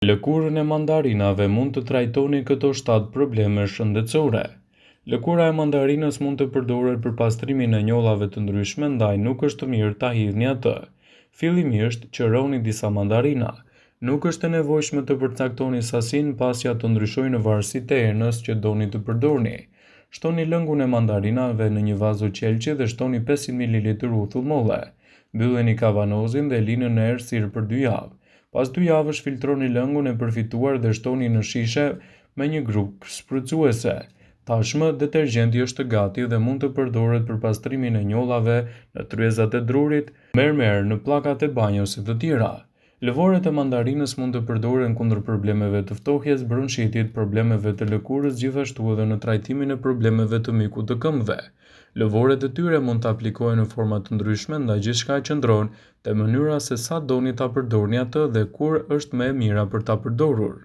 Lëkurën e mandarinave mund të trajtoni këto 7 probleme shëndetësore. Lëkura e mandarinës mund të përdoret për pastrimin e njollave të ndryshme, ndaj nuk është mirë ta hidhni atë. Fillimisht, qëroni disa mandarina. Nuk është e nevojshme të përcaktoni sasinë pasi ato ndryshojnë në varësi të enës që doni të përdorni. Shtoni lëngun e mandarinave në një vazoqelqe dhe shtoni 500 ml uthull molle. Mbylleni kavanozin dhe lini në errësirë për 2 javë. Pas 2 javësh filtroni lëngun e përfituar dhe shtoni në shishe me një grup sprucuese. Tashmë detergjenti është gati dhe mund të përdoret për pastrimin e njollave në tryezat e drurit, mermer në pllakat e banjos e të tjera. Lëvoret e mandarinës mund të përdoren kundër problemeve të ftohjes, bronqitit, problemeve të lëkurës, gjithashtu edhe në trajtimin e problemeve të mikut të këmbëve. Lëvoret e tyre mund të aplikohen në forma të ndryshme, ndaj gjithçka qëndron te mënyra se sa doni ta përdorni atë dhe kur është më e mira për ta përdorur.